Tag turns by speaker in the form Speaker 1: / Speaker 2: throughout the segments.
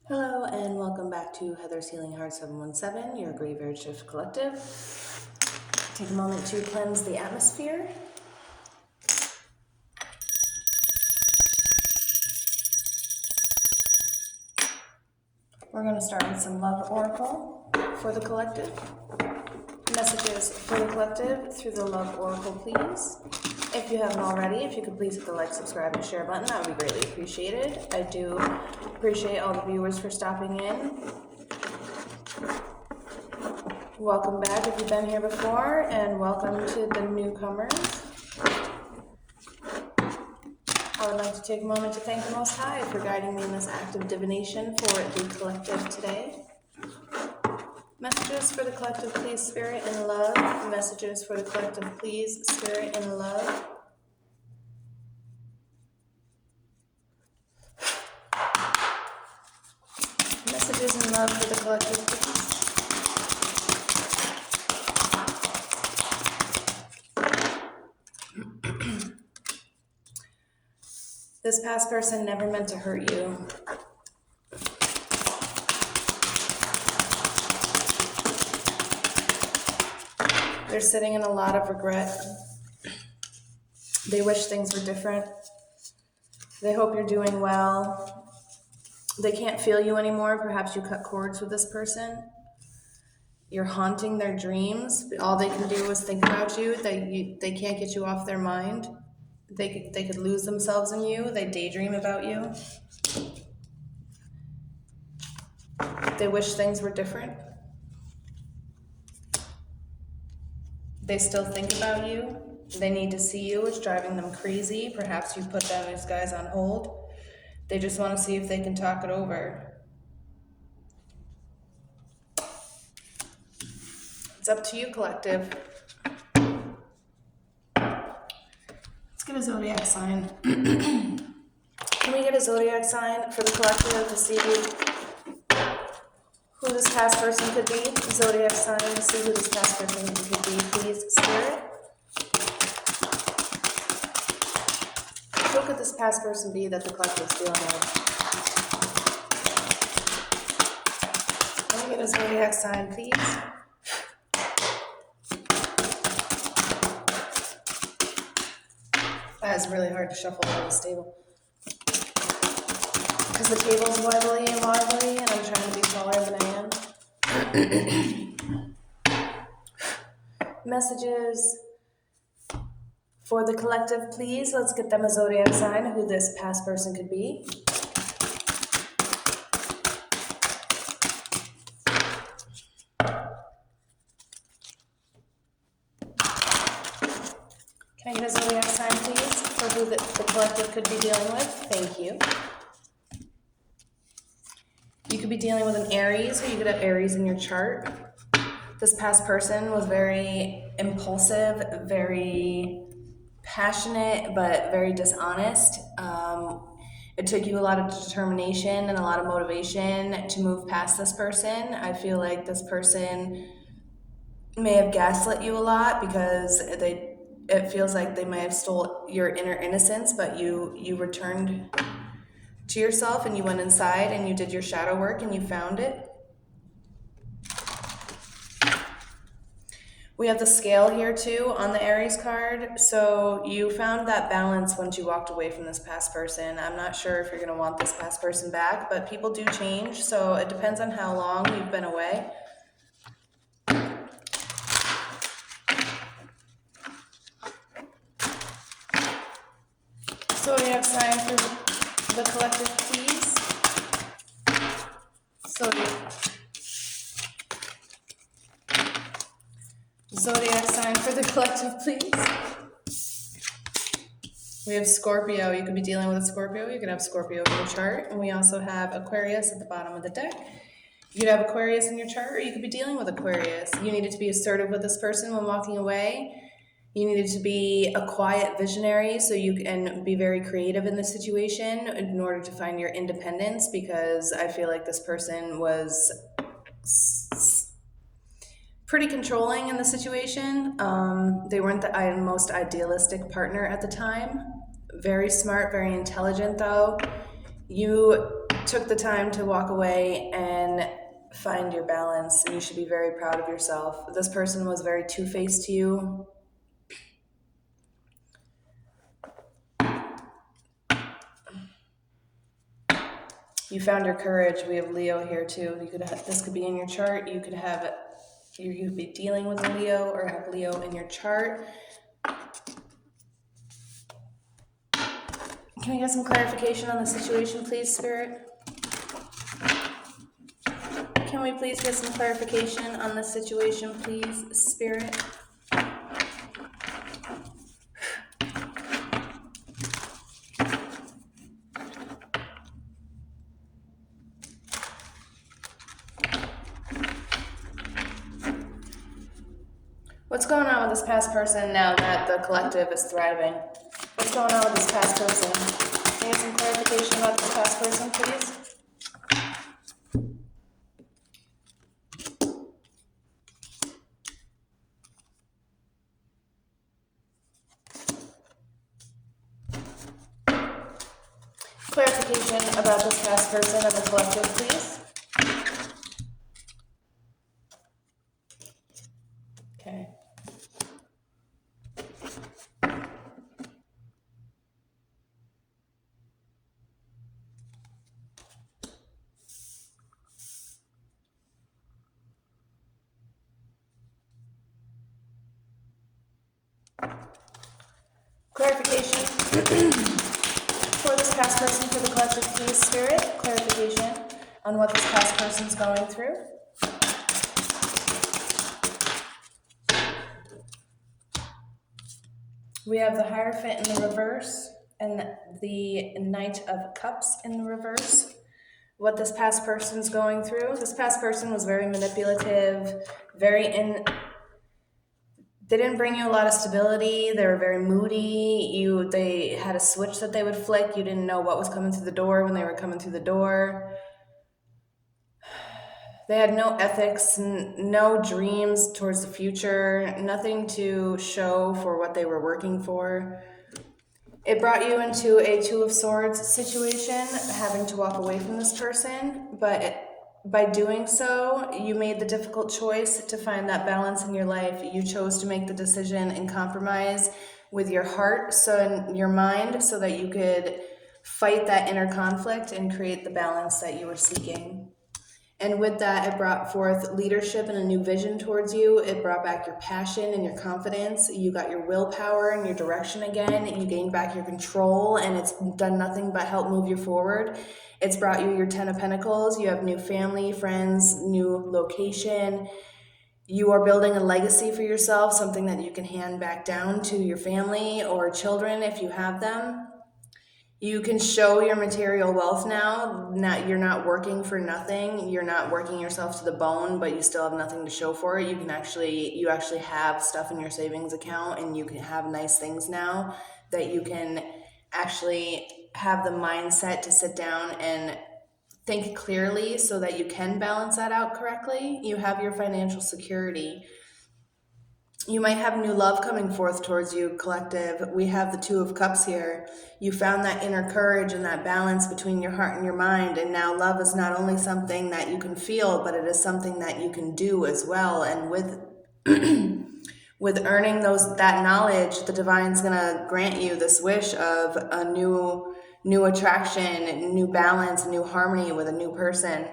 Speaker 1: Hello and welcome back to Heather's Healing Heart 717, your Graveyard Shift Collective. Take a moment to cleanse the atmosphere. We're going to start with some love oracle for the collective. Messages for the collective through the love oracle, please. If you haven't already, if you could please hit the like, subscribe, and share button, that would be greatly appreciated. I do appreciate all the viewers for stopping in. Welcome back if you've been here before, and welcome to the newcomers. I would like to take a moment to thank the Most High for guiding me in this act of divination for the collective today. Messages for the collective, please, Spirit and love. Messages for the collective, please, Spirit and love. Messages and love for the collective, please. This past person never meant to hurt you. They're sitting in a lot of regret. They wish things were different. They hope you're doing well. They can't feel you anymore. Perhaps you cut cords with this person. You're haunting their dreams. All they can do is think about you. They can't get you off their mind. They could lose themselves in you. They daydream about you. They wish things were different. They still think about you. They need to see you. It's driving them crazy. Perhaps you put them as guys on hold. They just want to see if they can talk it over. It's up to you, collective. Let's get a zodiac sign. Can we get a zodiac sign for the collective to see who this past person could be? Zodiac sign to see who this past person could be, please, Spirit. Who could this past person be that the collective is dealing with? Can we get a zodiac sign, please? That is really hard to shuffle on this table. Because the table's wobbly and wobbly, and I'm trying to be taller than I am. Messages for the collective, please. Let's get them a zodiac sign, who this past person could be. Can I get a zodiac sign, please, for who the collective could be dealing with? Thank you. You could be dealing with an Aries, or you could have Aries in your chart. This past person was very impulsive, very passionate, but very dishonest. It took you a lot of determination and a lot of motivation to move past this person. I feel like this person may have gaslit you a lot because it feels like they may have stole your inner innocence, but you returned to yourself and you went inside and you did your shadow work and you found it. We have the scale here too on the Aries card. So you found that balance once you walked away from this past person. I'm not sure if you're going to want this past person back, but people do change. So it depends on how long you've been away. Zodiac sign for the collective, please. Zodiac sign for the collective, please. We have Scorpio. You could be dealing with a Scorpio. You could have Scorpio in your chart. And we also have Aquarius at the bottom of the deck. You could have Aquarius in your chart, or you could be dealing with Aquarius. You needed to be assertive with this person when walking away. You needed to be a quiet visionary so you can be very creative in this situation in order to find your independence, because I feel like this person was pretty controlling in the situation. They weren't the most idealistic partner at the time. Very smart, very intelligent though. You took the time to walk away and find your balance, and you should be very proud of yourself. This person was very two-faced to you. You found your courage. We have Leo here too. This could be in your chart. You could be dealing with a Leo or have Leo in your chart. Can we get some clarification on the situation, please, Spirit? Can we please get some clarification on the situation, please, Spirit? What's going on with this past person now that the collective is thriving? What's going on with this past person? Can we get some clarification about this past person, please? Clarification about this past person and the collective, please. Okay. Clarification for this past person, for the collective, please, Spirit. Clarification on what this past person's going through. We have the Hierophant in the reverse and the Knight of Cups in the reverse. What this past person's going through. This past person was very manipulative, they didn't bring you a lot of stability. They were very moody. They had a switch that they would flick. You didn't know what was coming through the door when they were coming through the door. They had no ethics, no dreams towards the future, nothing to show for what they were working for. It brought you into a Two of Swords situation, having to walk away from this person, but by doing so, you made the difficult choice to find that balance in your life. You chose to make the decision and compromise with your heart, and your mind, so that you could fight that inner conflict and create the balance that you were seeking. And with that, it brought forth leadership and a new vision towards you. It brought back your passion and your confidence. You got your willpower and your direction again. You gained back your control, and it's done nothing but help move you forward. It's brought you your 10 of Pentacles. You have new family, friends, new location. You are building a legacy for yourself, something that you can hand back down to your family or children if you have them. You can show your material wealth now. You're not working for nothing. You're not working yourself to the bone, but you still have nothing to show for it. You actually have stuff in your savings account, and you can have nice things now that you can actually have the mindset to sit down and think clearly so that you can balance that out correctly. You have your financial security. You might have new love coming forth towards you, collective. We have the Two of Cups here. You found that inner courage and that balance between your heart and your mind. And now love is not only something that you can feel, but it is something that you can do as well. And with with earning that knowledge, the divine's gonna grant you this wish of a new attraction, new balance, new harmony with a new person.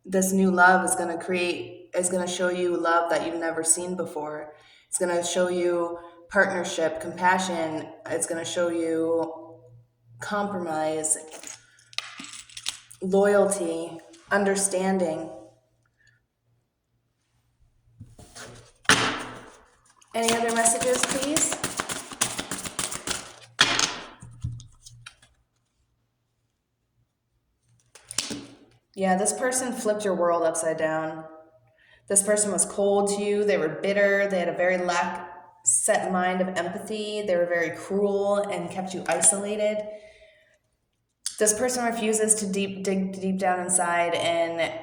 Speaker 1: This new love is gonna show you love that you've never seen before. It's going to show you partnership, compassion. It's going to show you compromise, loyalty, understanding. Any other messages, please? Yeah, this person flipped your world upside down. This person was cold to you. They were bitter. They had a very set mind of empathy. They were very cruel and kept you isolated. This person refuses to dig deep down inside and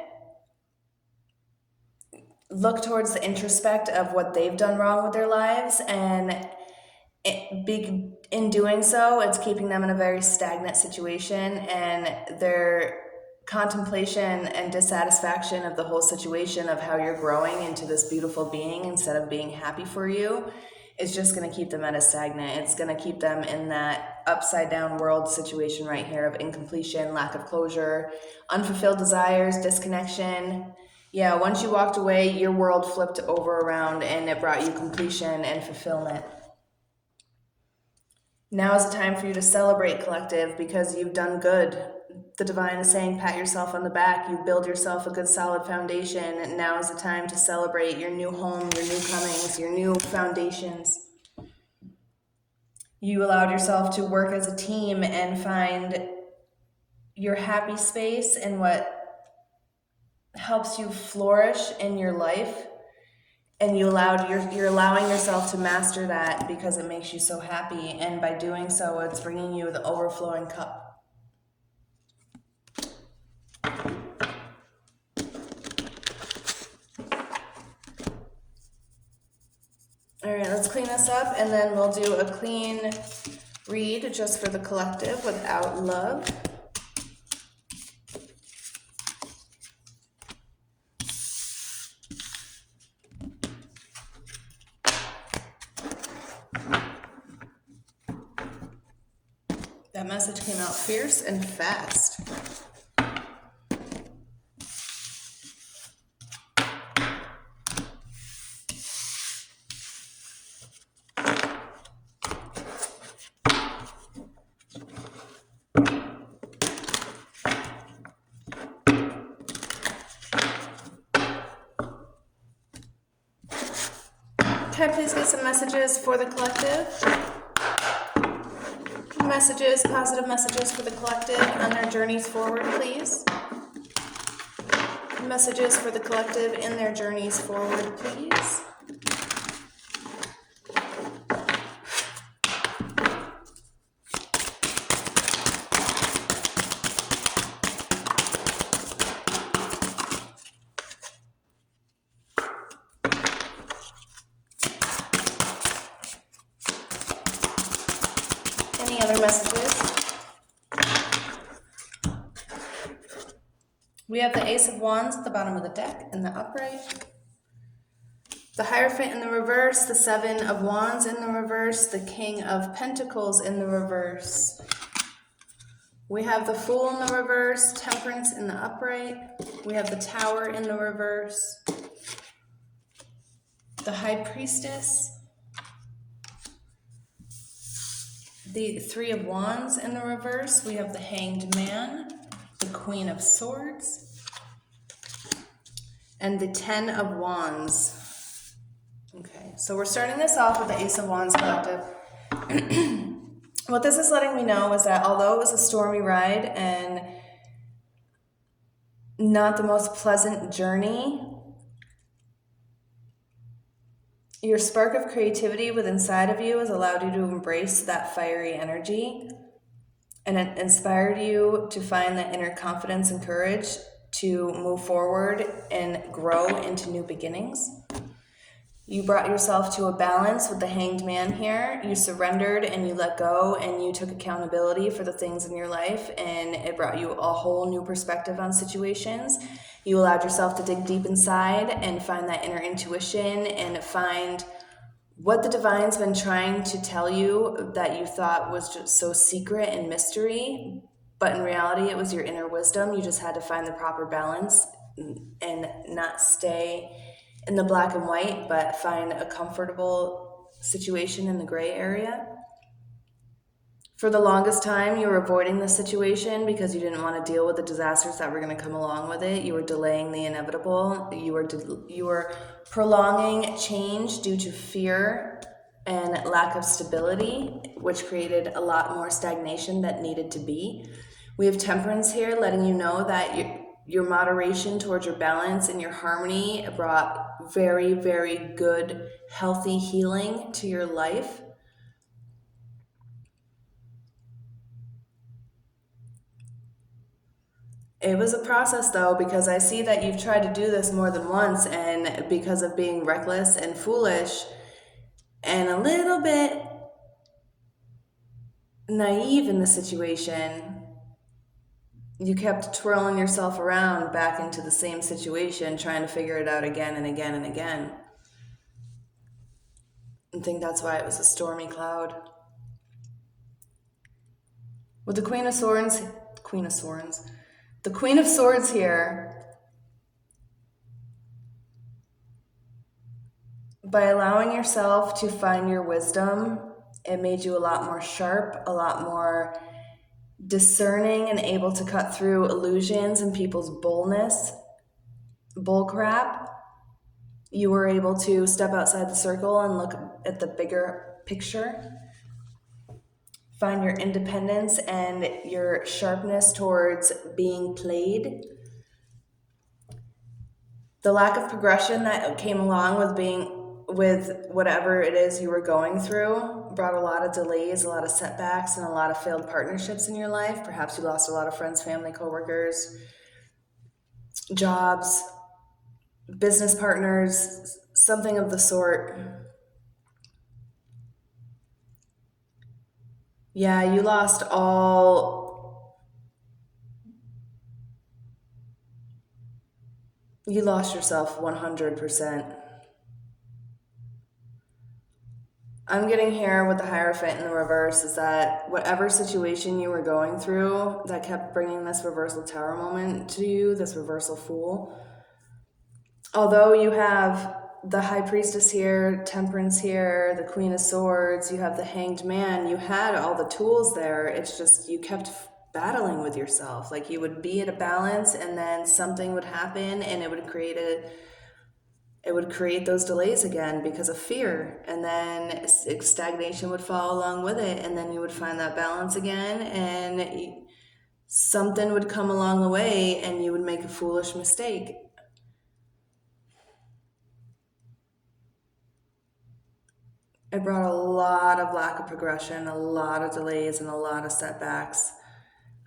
Speaker 1: look towards the introspect of what they've done wrong with their lives. And in doing so, it's keeping them in a very stagnant situation, and they're contemplation and dissatisfaction of the whole situation of how you're growing into this beautiful being instead of being happy for you is just going to keep them at a stagnant. It's going to keep them in that upside down world situation right here of incompletion, lack of closure, unfulfilled desires, disconnection. Yeah, once you walked away, your world flipped over around and it brought you completion and fulfillment. Now is the time for you to celebrate, collective, because you've done good. The divine is saying, pat yourself on the back. You build yourself a good solid foundation. Now is the time to celebrate your new home, your new comings, your new foundations. You allowed yourself to work as a team and find your happy space and what helps you flourish in your life. And you're allowing yourself to master that because it makes you so happy. And by doing so, it's bringing you the overflowing cup. All right, let's clean this up and then we'll do a clean read just for the collective without love. That message came out fierce and fast. Can I please get some messages for the collective? Messages, positive messages for the collective on their journeys forward, please. Messages for the collective in their journeys forward, please. Any other messages? We have the Ace of Wands at the bottom of the deck in the upright. The Hierophant in the reverse, the Seven of Wands in the reverse, the King of Pentacles in the reverse. We have the Fool in the reverse, Temperance in the upright. We have the Tower in the reverse. The High Priestess. The Three of Wands in the reverse. We have the Hanged Man, the Queen of Swords, and the Ten of Wands. Okay, so we're starting this off with the Ace of Wands, collective. What this is letting me know is that although it was a stormy ride and not the most pleasant journey, your spark of creativity within inside of you has allowed you to embrace that fiery energy, and it inspired you to find that inner confidence and courage to move forward and grow into new beginnings. You brought yourself to a balance with the Hanged Man here. You surrendered and you let go and you took accountability for the things in your life, and it brought you a whole new perspective on situations. You allowed yourself to dig deep inside and find that inner intuition and find what the divine's been trying to tell you that you thought was just so secret and mystery, but in reality it was your inner wisdom. You just had to find the proper balance and not stay in the black and white, but find a comfortable situation in the gray area. For the longest time, you were avoiding the situation because you didn't want to deal with the disasters that were going to come along with it. You were delaying the inevitable. You were prolonging change due to fear and lack of stability, which created a lot more stagnation that needed to be. We have Temperance here, letting you know that your moderation towards your balance and your harmony brought very, very good, healthy healing to your life. It was a process though, because I see that you've tried to do this more than once, and because of being reckless and foolish and a little bit naive in the situation, You kept twirling yourself around back into the same situation, trying to figure it out again and again and again. I think that's why it was a stormy cloud. With the Queen of Swords, the Queen of Swords here, by allowing yourself to find your wisdom, it made you a lot more sharp, a lot more discerning, and able to cut through illusions and people's bullcrap. You were able to step outside the circle and look at the bigger picture. Find your independence and your sharpness towards being played. The lack of progression that came along with whatever it is you were going through brought a lot of delays, a lot of setbacks, and a lot of failed partnerships in your life. Perhaps you lost a lot of friends, family, coworkers, jobs, business partners, something of the sort. Yeah, you lost yourself 100%. I'm getting here with the Hierophant in the reverse is that whatever situation you were going through that kept bringing this reversal tower moment to you, this reversal fool, although you have the High Priestess here, Temperance here, the Queen of Swords, you have the Hanged Man, you had all the tools there. It's just you kept battling with yourself. Like you would be at a balance and then something would happen and it would create those delays again because of fear, and then stagnation would follow along with it, and then you would find that balance again, and something would come along the way and you would make a foolish mistake. It brought a lot of lack of progression, a lot of delays, and a lot of setbacks.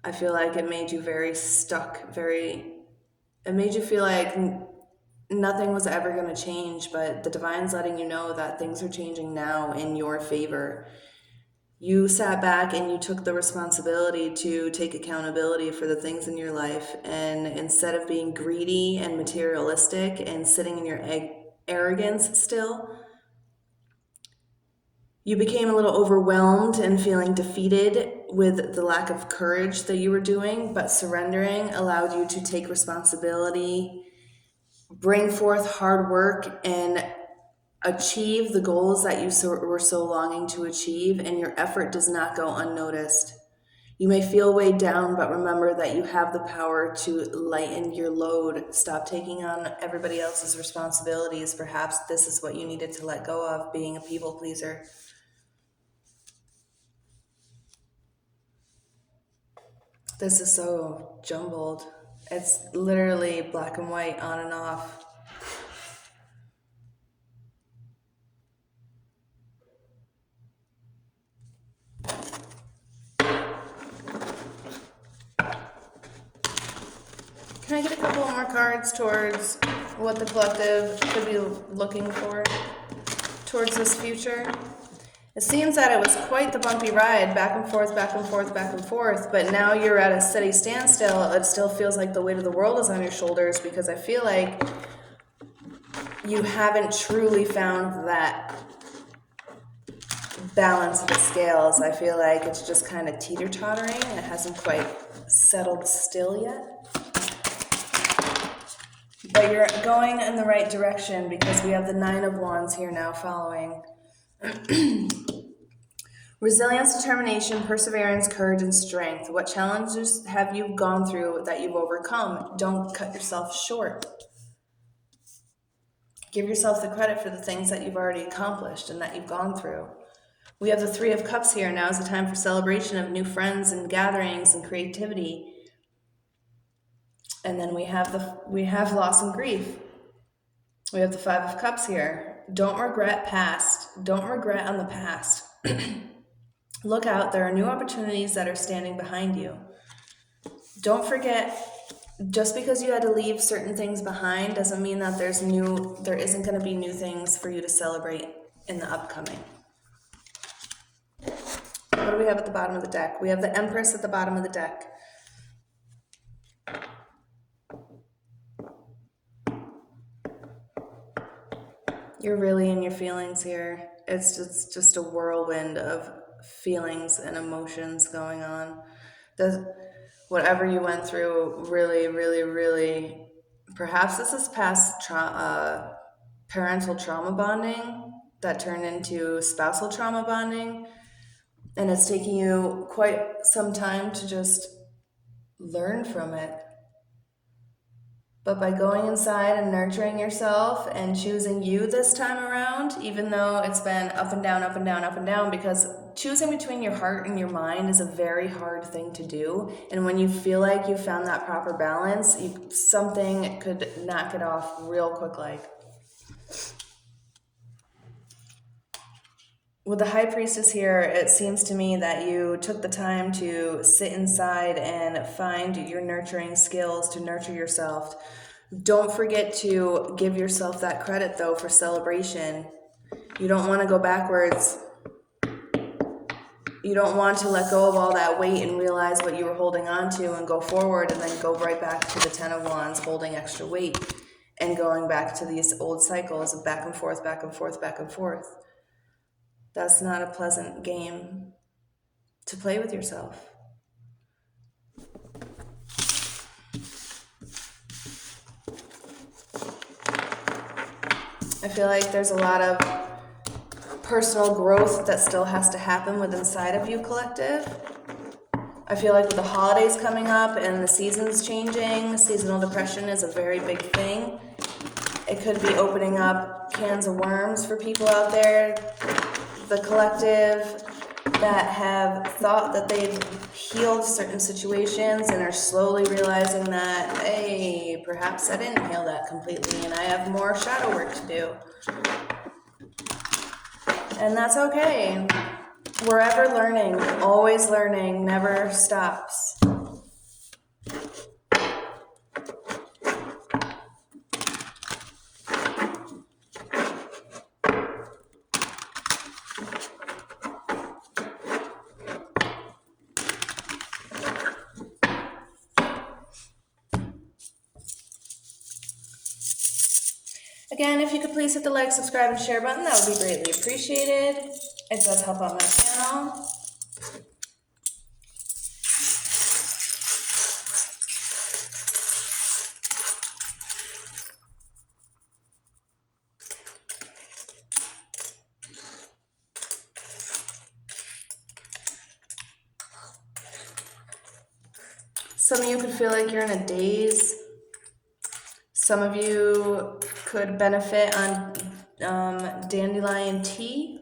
Speaker 1: I feel like it made you very stuck, it made you feel like nothing was ever going to change, but the divine's letting you know that things are changing now in your favor. You sat back and you took the responsibility to take accountability for the things in your life, and instead of being greedy and materialistic and sitting in your arrogance still, you became a little overwhelmed and feeling defeated with the lack of courage that you were doing, but surrendering allowed you to take responsibility, bring forth hard work, and achieve the goals that you were so longing to achieve, and your effort does not go unnoticed. You may feel weighed down, but remember that you have the power to lighten your load. Stop taking on everybody else's responsibilities. Perhaps this is what you needed to let go of, being a people pleaser. This is so jumbled. It's literally black and white, on and off. Can I get a couple more cards towards what the collective could be looking for towards this future? It seems that it was quite the bumpy ride, back and forth, back and forth, back and forth, but now you're at a steady standstill. It still feels like the weight of the world is on your shoulders, because I feel like you haven't truly found that balance of the scales. I feel like it's just kind of teeter-tottering. It hasn't quite settled still yet. But you're going in the right direction, because we have the Nine of Wands here now following. Resilience, determination, perseverance, courage, and strength. What challenges have you gone through that you've overcome? Don't cut yourself short. Give yourself the credit for the things that you've already accomplished and that you've gone through. We have the Three of Cups here. Now is the time for celebration of new friends and gatherings and creativity. And then we have loss and grief. We have the Five of Cups here. Don't regret past. Don't regret on the past. Look out, there are new opportunities that are standing behind you. Don't forget, just because you had to leave certain things behind doesn't mean that there isn't going to be new things for you to celebrate in the upcoming. What do we have at the bottom of the deck? We have the Empress at the bottom of the deck. You're really in your feelings here. It's just a whirlwind of feelings and emotions going on. Whatever you went through really, really, really, perhaps this is past parental trauma bonding that turned into spousal trauma bonding. And it's taking you quite some time to just learn from it. But by going inside and nurturing yourself and choosing you this time around, even though it's been up and down, up and down, up and down, because choosing between your heart and your mind is a very hard thing to do. And when you feel like you found that proper balance, something could knock it off real quick like. With the High Priestess here, it seems to me that you took the time to sit inside and find your nurturing skills to nurture yourself. Don't forget to give yourself that credit, though, for celebration. You don't want to go backwards. You don't want to let go of all that weight and realize what you were holding on to and go forward and then go right back to the Ten of Wands holding extra weight and going back to these old cycles of back and forth, back and forth, back and forth. That's not a pleasant game to play with yourself. I feel like there's a lot of personal growth that still has to happen within inside of you, collective. I feel like with the holidays coming up and the seasons changing, seasonal depression is a very big thing. It could be opening up cans of worms for people out there. The collective that have thought that they've healed certain situations and are slowly realizing that, hey, perhaps I didn't heal that completely and I have more shadow work to do. And that's okay. We're ever learning, always learning, never stops. Again, if you could please hit the like, subscribe, and share button, that would be greatly appreciated. It does help out my channel. Some of you could feel like you're in a daze. Some of you could benefit on dandelion tea.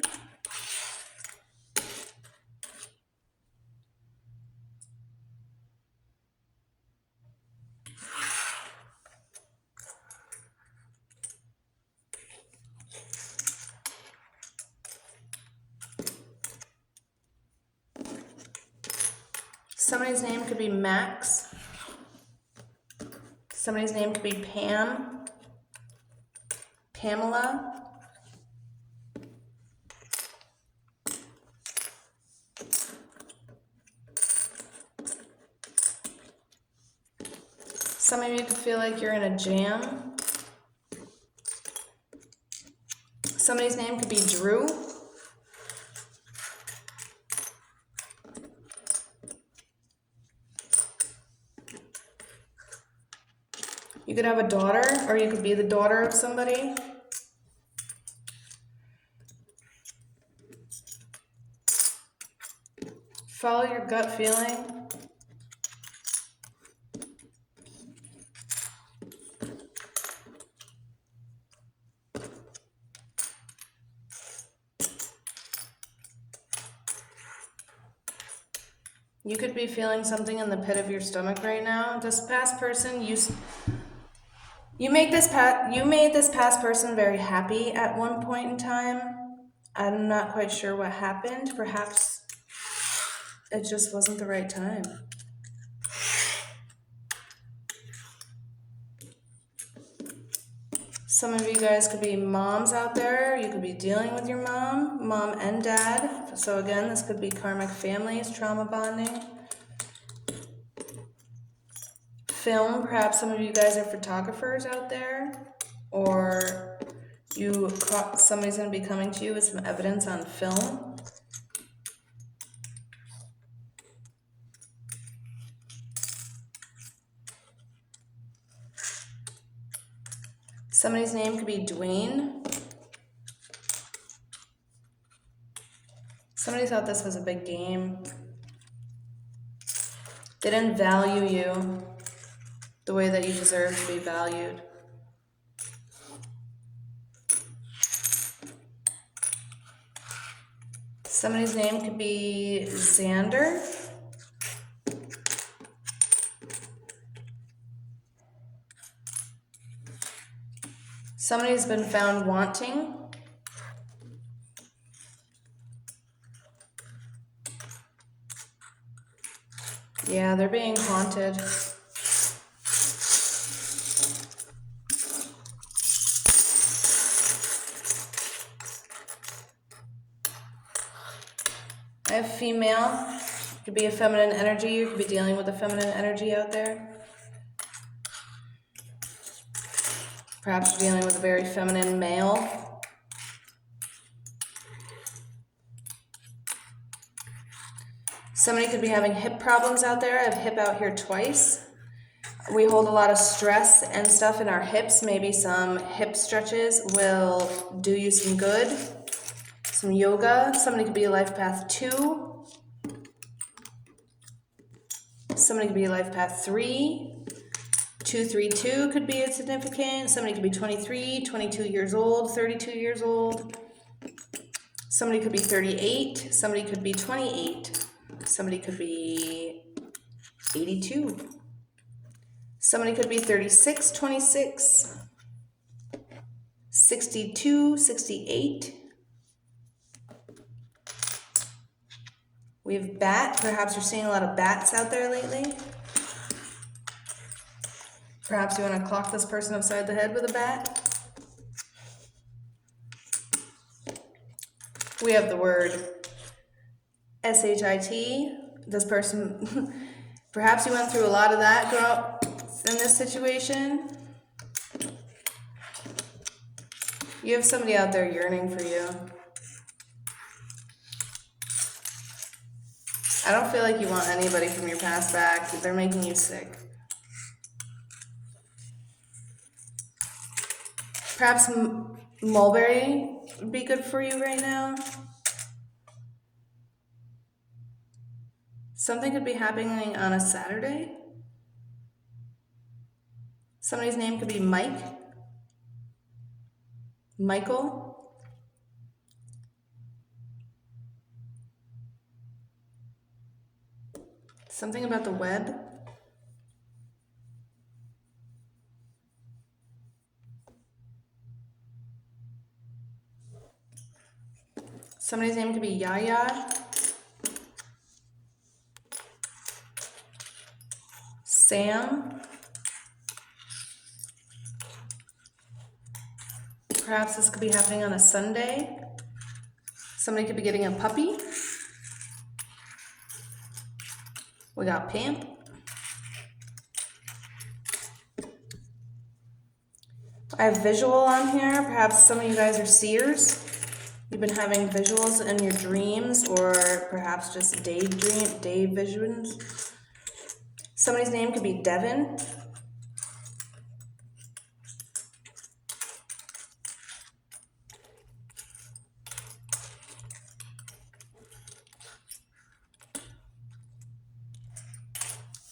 Speaker 1: Somebody's name could be Max. Somebody's name could be Pam, Pamela. Some of you could feel like you're in a jam. Somebody's name could be Drew. You could have a daughter, or you could be the daughter of somebody. Follow your gut feeling. You could be feeling something in the pit of your stomach right now. This past person, you made this past person very happy at one point in time. I'm not quite sure what happened. Perhaps it just wasn't the right time. Some of you guys could be moms out there. You could be dealing with your mom and dad. So again, this could be karmic families, trauma bonding. Film, perhaps some of you guys are photographers out there, or Somebody's going to be coming to you with some evidence on film. Somebody's name could be Dwayne. Somebody thought this was a big game. They didn't value you the way that you deserve to be valued. Somebody's name could be Xander. Somebody's been found wanting. Yeah, they're being haunted. I have female. It could be a feminine energy. You could be dealing with a feminine energy out there. Perhaps you're dealing with a very feminine male. Somebody could be having hip problems out there. I have hip out here twice. We hold a lot of stress and stuff in our hips. Maybe some hip stretches will do you some good. Some yoga. Somebody could be a life path 2. Somebody could be a life path 3. 232 could be insignificant. Somebody could be 23, 22 years old, 32 years old. Somebody could be 38. Somebody could be 28. Somebody could be 82. Somebody could be 36, 26, 62, 68. We have bat. Perhaps you're seeing a lot of bats out there lately. Perhaps you want to clock this person upside the head with a bat. We have the word SHIT. This person, perhaps you went through a lot of that girl in this situation. You have somebody out there yearning for you. I don't feel like you want anybody from your past back. They're making you sick. Perhaps mulberry would be good for you right now. Something could be happening on a Saturday. Somebody's name could be Mike. Michael. Something about the web. Somebody's name could be Yaya. Sam. Perhaps this could be happening on a Sunday. Somebody could be getting a puppy. We got Pamp. I have visual on here. Perhaps some of you guys are seers. You've been having visuals in your dreams, or perhaps just day visions. Somebody's name could be Devin.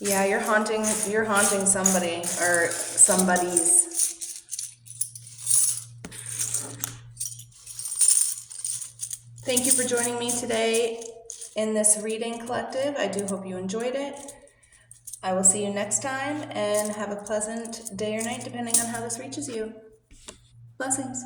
Speaker 1: Yeah, you're haunting somebody or somebody's. Thank you for joining me today in this reading collective. I do hope you enjoyed it. I will see you next time, and have a pleasant day or night depending on how this reaches you. Blessings.